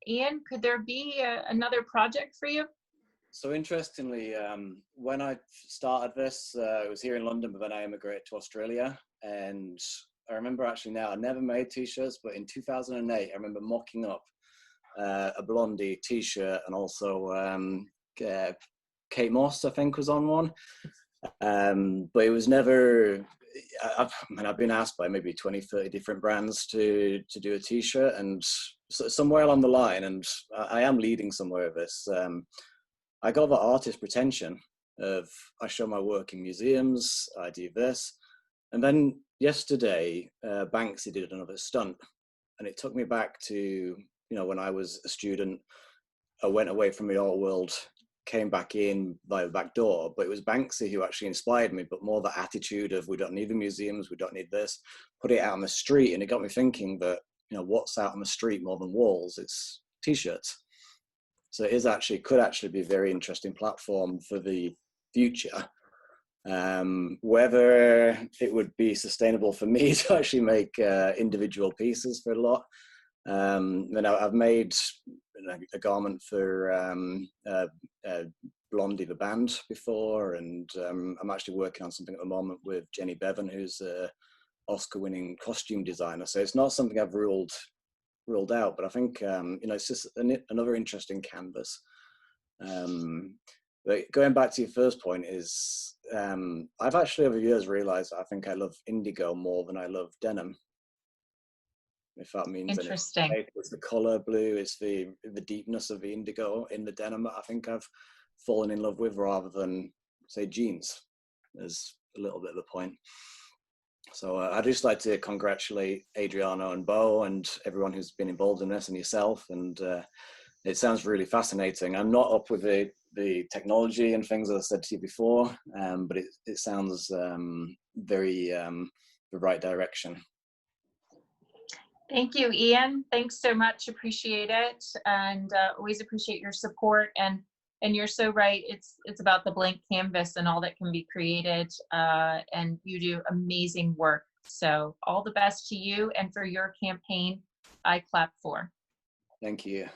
Ian, could there be another project for you? So interestingly, when I started this, it was here in London, but then I immigrated to Australia. And I remember actually now, I never made t-shirts, but in 2008, I remember mocking up a Blondie t-shirt, and also Kate Moss, I think, was on one. But it was never, I've been asked by maybe 20, 30 different brands to do a t-shirt, and somewhere along the line, and I am leading somewhere of this, I got the artist pretension of, I show my work in museums, I do this. And then yesterday, Banksy did another stunt, and it took me back to, when I was a student. I went away from the art world, came back in by the back door, but it was Banksy who actually inspired me, but more the attitude of, we don't need the museums, we don't need this, put it out on the street. And it got me thinking that, what's out on the street more than walls? It's t-shirts. So it could actually be a very interesting platform for the future. Whether it would be sustainable for me to actually make individual pieces for a lot. I've made a garment for Blondie the band before, and I'm actually working on something at the moment with Jenny Bevan, who's an Oscar-winning costume designer. So it's not something I've ruled out, but I think it's just another interesting canvas. But going back to your first point is, I've actually over the years realized I think I love indigo more than I love denim. If that means interesting. Anything. It's the color blue, it's the deepness of the indigo in the denim that I think I've fallen in love with, rather than, say, jeans, is a little bit of the point. So I'd just like to congratulate Adriano and Beau and everyone who's been involved in this, and yourself. And it sounds really fascinating. I'm not up with the technology and things, as I said to you before, but it sounds very the right direction. Thank you, Ian. Thanks so much. Appreciate it, and always appreciate your support. And you're so right. It's about the blank canvas and all that can be created. And you do amazing work. So all the best to you, and for your campaign, I clap for. Thank you.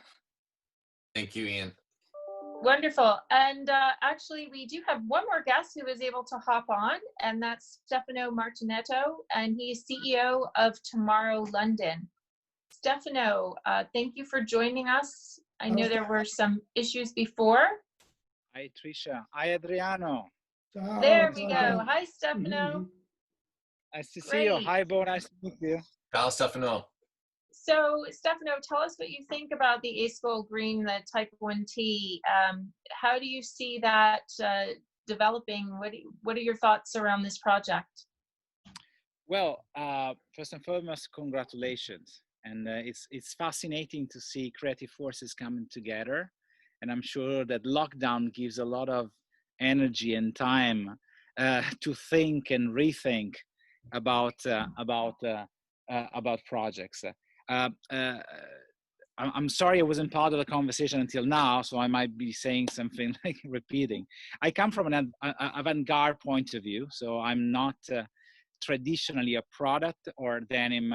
Thank you, Ian. Wonderful. And actually, we do have one more guest who is able to hop on, and that's Stefano Martinetto, and he's CEO of Tomorrow London. Stefano, thank you for joining us. I know there were some issues before. Hi, Tricia. Hi, Adriano. There we go. Hi, Stefano. Nice to see you. Hi, Beau. Nice to meet you. Ciao, Stefano. So, Stefano, tell us what you think about the ACE GOLD GREEN, the Type 1T. How do you see that developing? What are your thoughts around this project? Well, first and foremost, congratulations. And it's fascinating to see creative forces coming together. And I'm sure that lockdown gives a lot of energy and time to think and rethink about projects. I'm sorry I wasn't part of the conversation until now, so I might be saying something like repeating. I come from an avant-garde point of view, so I'm not traditionally a product or denim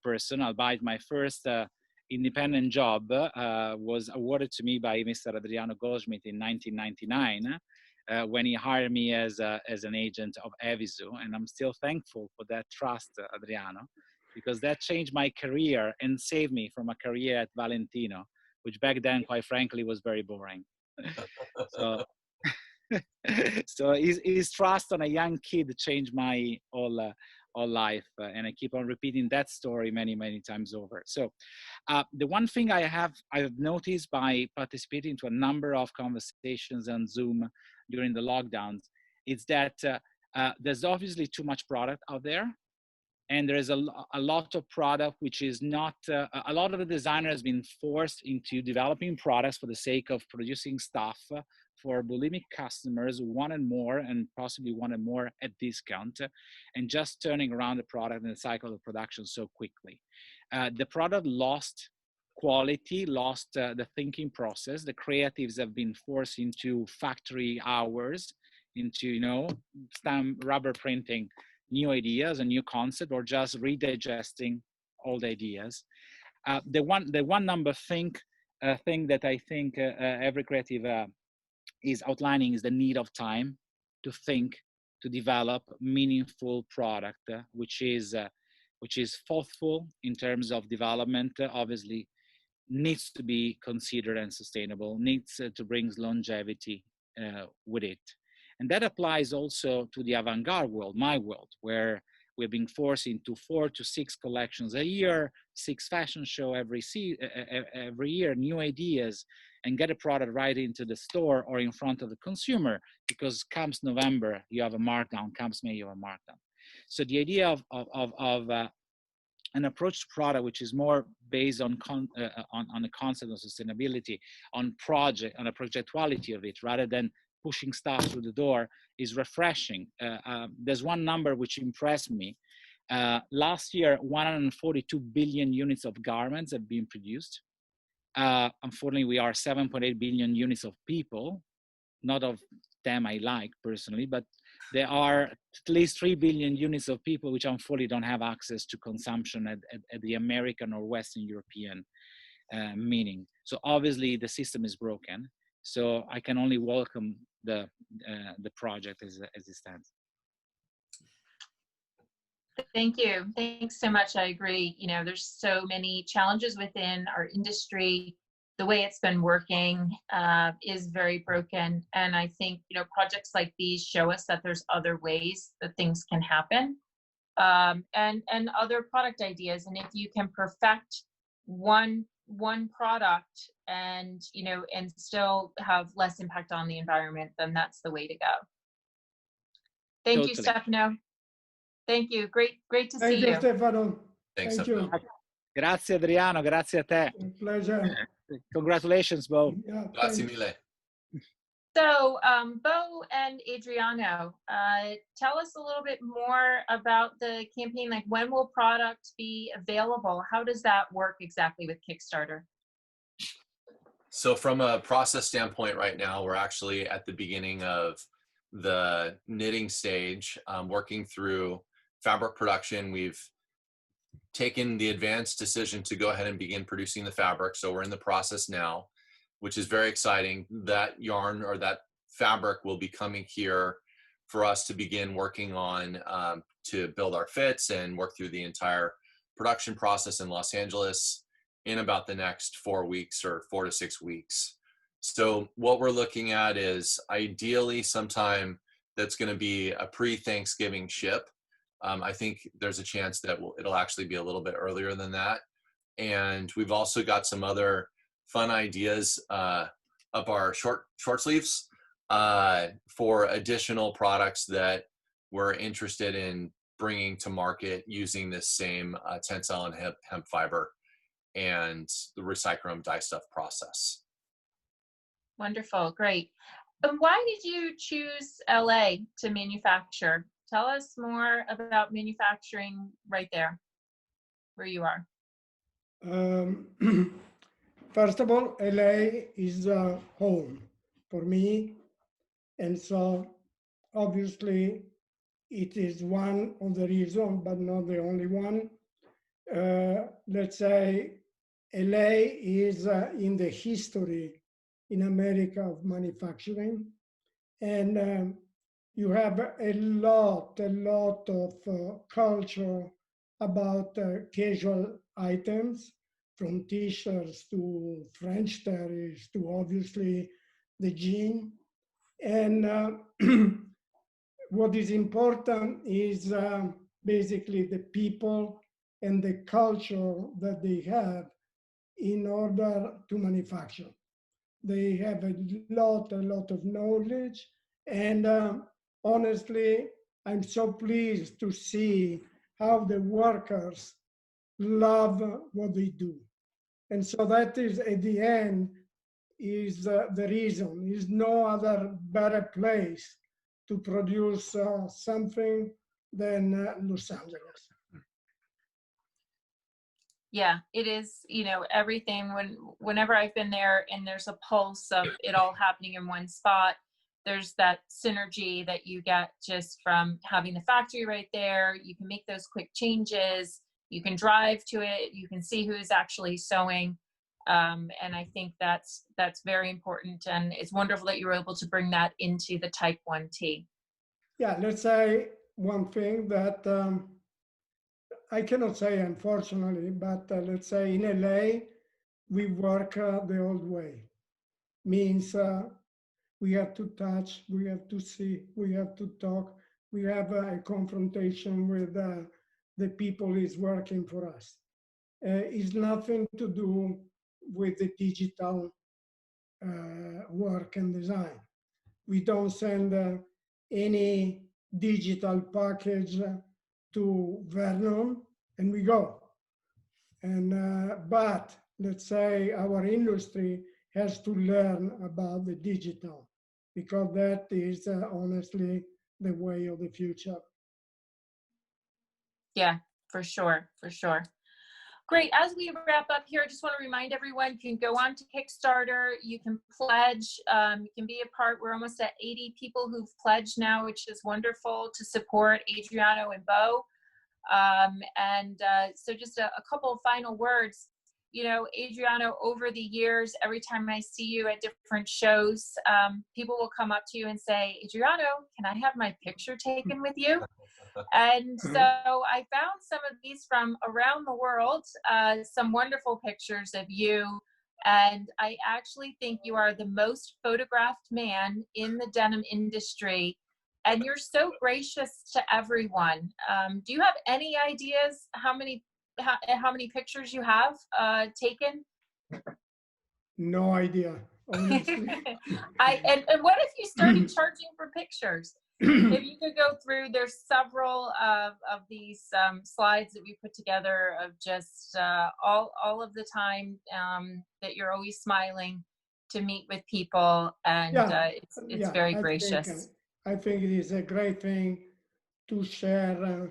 person, albeit my first independent job was awarded to me by Mr. Adriano Goldschmidt in 1999 when he hired me as an agent of Evisu, and I'm still thankful for that trust, Adriano, because that changed my career and saved me from a career at Valentino, which back then, quite frankly, was very boring. So his trust on a young kid changed my whole life, and I keep on repeating that story many, many times over. So the one thing I've noticed by participating to a number of conversations on Zoom during the lockdowns is that there's obviously too much product out there, and there is a lot of product which is not, a lot of the designer has been forced into developing products for the sake of producing stuff for bulimic customers who wanted more and possibly wanted more at discount, and just turning around the product and the cycle of production so quickly. The product lost quality, lost the thinking process. The creatives have been forced into factory hours, into, you know, stamp, rubber printing new ideas, a new concept, or just redigesting old ideas. The one number thing that I think every creative is outlining is the need of time to think, to develop meaningful product, which is thoughtful in terms of development, obviously needs to be considered and sustainable, needs to bring longevity with it. And that applies also to the avant-garde world, my world, where we're being forced into 4 to 6 collections a year, 6 fashion show every year, new ideas, and get a product right into the store or in front of the consumer, because comes November, you have a markdown, comes May, you have a markdown. So the idea of an approach to product which is more based on the concept of sustainability, on a projectuality of it, rather than pushing stuff through the door, is refreshing. There's one number which impressed me. Last year, 142 billion units of garments have been produced. Unfortunately, we are 7.8 billion units of people. Not of them I like personally, but there are at least 3 billion units of people which unfortunately don't have access to consumption at the American or Western European meaning. So obviously the system is broken. So I can only welcome the project as it stands. Thank you. Thanks so much. I agree. You know, there's so many challenges within our industry. The way it's been working is very broken. And I think, you know, projects like these show us that there's other ways that things can happen, and other product ideas. And if you can perfect one product and, you know, and still have less impact on the environment, then that's the way to go. Thank you, Stefano. Thank you. Great to see you. Thank you, Stefano. Thanks, Thank you. Grazie Adriano, grazie a te. Pleasure. Congratulations, Beau. Yeah, Grazie mille. So, Beau and Adriano, tell us a little bit more about the campaign. Like, when will product be available? How does that work exactly with Kickstarter? So from a process standpoint right now, we're actually at the beginning of the knitting stage, working through fabric production. We've taken the advanced decision to go ahead and begin producing the fabric. So we're in the process now, which is very exciting. That yarn or that fabric will be coming here for us to begin working on, to build our fits and work through the entire production process in Los Angeles in about the next 4 weeks or 4 to 6 weeks. So what we're looking at is ideally sometime that's going to be a pre-Thanksgiving ship. I think there's a chance that it'll actually be a little bit earlier than that. And we've also got some other fun ideas up our short sleeves for additional products that we're interested in bringing to market using this same TENCEL and hemp fiber and the Recycrom dye stuff process. Wonderful, great. And why did you choose LA to manufacture? Tell us more about manufacturing right there, where you are. First of all, LA is a home for me. And so obviously it is one of the reasons, but not the only one. Let's say LA is in the history in America of manufacturing. And you have a lot of culture about casual items, from t-shirts to French terries to obviously the jean. And what is important is basically the people and the culture that they have in order to manufacture. They have a lot of knowledge, and honestly, I'm so pleased to see how the workers love what they do. And so that is, at the end, is the reason. Is no other better place to produce something than Los Angeles. Yeah, it is, everything whenever I've been there and there's a pulse of it all happening in one spot, there's that synergy that you get just from having the factory right there. You can make those quick changes, you can drive to it, you can see who's actually sewing. And I think that's very important, and it's wonderful that you were able to bring that into the Type 1T. Yeah, let's say one thing that I cannot say unfortunately, but let's say in LA, we work the old way. Means we have to touch, we have to see, we have to talk, we have a confrontation with the people is working for us. It's nothing to do with the digital work and design. We don't send any digital package to Vernon and we go. And but let's say our industry has to learn about the digital, because that is honestly the way of the future. Yeah, for sure, for sure. Great. As we wrap up here, I just want to remind everyone, you can go on to Kickstarter, you can pledge, you can be a part. We're almost at 80 people who've pledged now, which is wonderful, to support Adriano and Beau. So just a couple of final words. Adriano, over the years, every time I see you at different shows, people will come up to you and say, Adriano, can I have my picture taken with you? And so I found some of these from around the world, some wonderful pictures of you. And I actually think you are the most photographed man in the denim industry. And you're so gracious to everyone. Do you have any ideas how many pictures you have taken? No idea, honestly. And what if you started charging for pictures? If you could go through, there's several of these slides that we put together of just all of the time that you're always smiling to meet with people, and it's very gracious. I think it is a great thing to share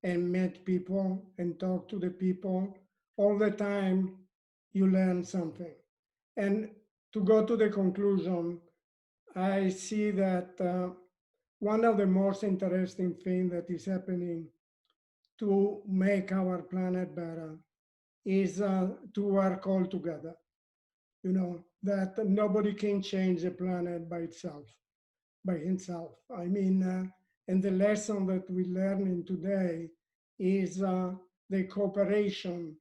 and meet people and talk to the people. All the time you learn something. And to go to the conclusion, I see that one of the most interesting things that is happening to make our planet better is to work all together. That nobody can change the planet by himself. I mean, and the lesson that we learn in today is the cooperation.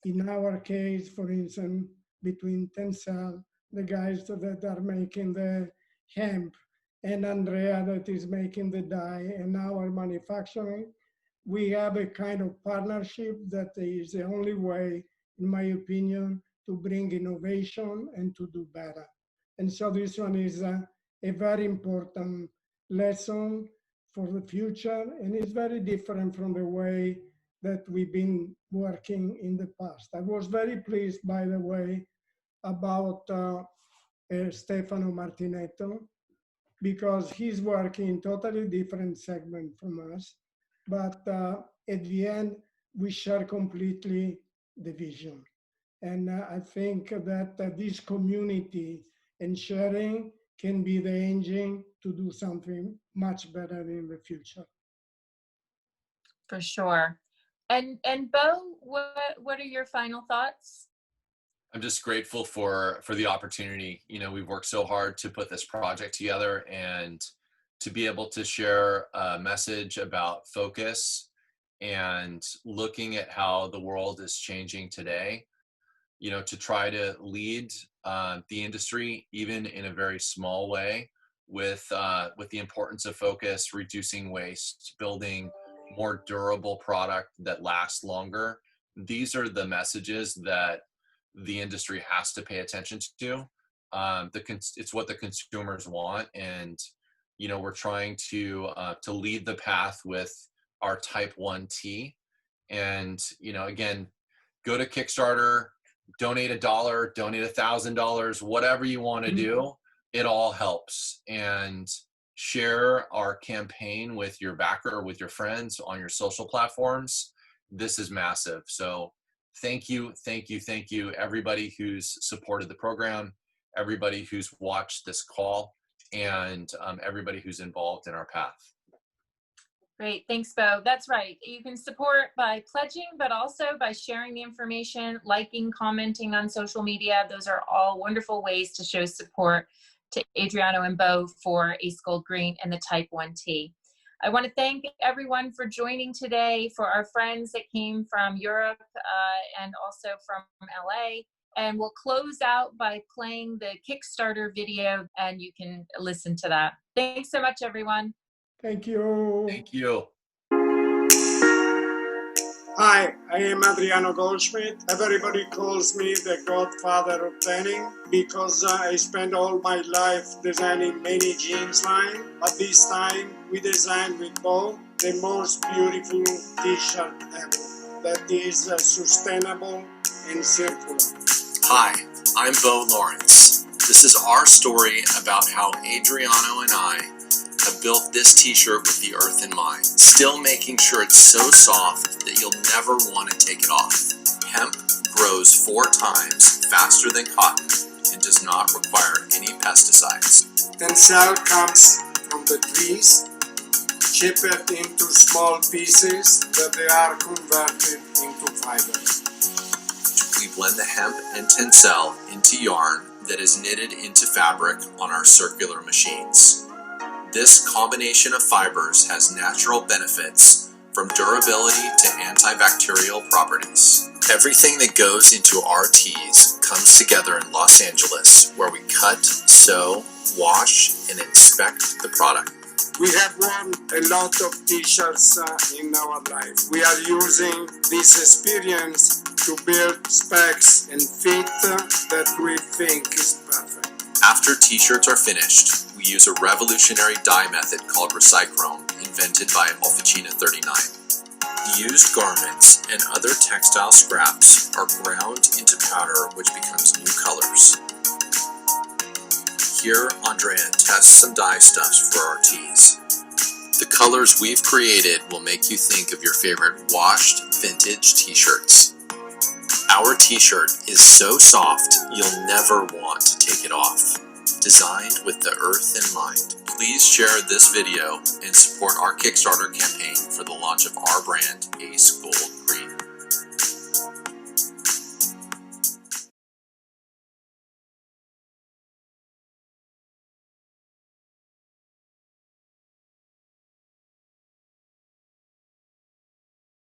In our case, for instance, between TENCEL, the guys that are making the hemp, and Andrea that is making the dye, and our manufacturing, we have a kind of partnership that is the only way, in my opinion, to bring innovation and to do better. And so this one is a very important lesson for the future, and it's very different from the way that we've been working in the past. I was very pleased, by the way, about Stefano Martinetto, because he's working in totally different segment from us. But at the end, we share completely the vision. And I think that this community and sharing can be the engine to do something much better in the future. For sure. And Beau, what are your final thoughts? I'm just grateful for the opportunity. We've worked so hard to put this project together, and to be able to share a message about focus and looking at how the world is changing today, to try to lead the industry, even in a very small way, with the importance of focus, reducing waste, building more durable product that lasts longer. These are the messages that the industry has to pay attention to. It's what the consumers want, and we're trying to lead the path with our Type 1T. And again, go to Kickstarter, donate $1, donate $1,000, whatever you want to do. It all helps. And share our campaign with your backer or with your friends on your social platforms. This is massive. So thank you, everybody who's supported the program, everybody who's watched this call, and everybody who's involved in our path. Great, thanks, Beau. That's right. You can support by pledging, but also by sharing the information, liking, commenting on social media. Those are all wonderful ways to show support to Adriano and Beau for ACE Gold Green and the Type 1 tea. I want to thank everyone for joining today, for our friends that came from Europe and also from LA. And we'll close out by playing the Kickstarter video, and you can listen to that. Thanks so much, everyone. Thank you. Thank you. Hi, I am Adriano Goldschmidt. Everybody calls me the godfather of tanning because I spent all my life designing many jeans line. But this time we designed with Beau the most beautiful t-shirt ever that is sustainable and circular. Hi, I'm Beau Lawrence. This is our story about how Adriano and I have built this t-shirt with the earth in mind, still making sure it's so soft that you'll never want to take it off. Hemp grows 4 times faster than cotton and does not require any pesticides. TENCEL comes from the trees, chipped into small pieces that they are converted into fibers. We blend the hemp and TENCEL into yarn that is knitted into fabric on our circular machines. This combination of fibers has natural benefits from durability to antibacterial properties. Everything that goes into our teas comes together in Los Angeles, where we cut, sew, wash, and inspect the product. We have worn a lot of t-shirts in our life. We are using this experience to build specs and fit that we think is perfect. After t-shirts are finished, we use a revolutionary dye method called Recycrom, invented by Officina 39. Used garments and other textile scraps are ground into powder, which becomes new colors. Here, Andrea tests some dye stuffs for our teas. The colors we've created will make you think of your favorite washed vintage t-shirts. Our t-shirt is so soft, you'll never want to take it off. Designed with the earth in mind. Please share this video and support our Kickstarter campaign for the launch of our brand, ACE Gold Green.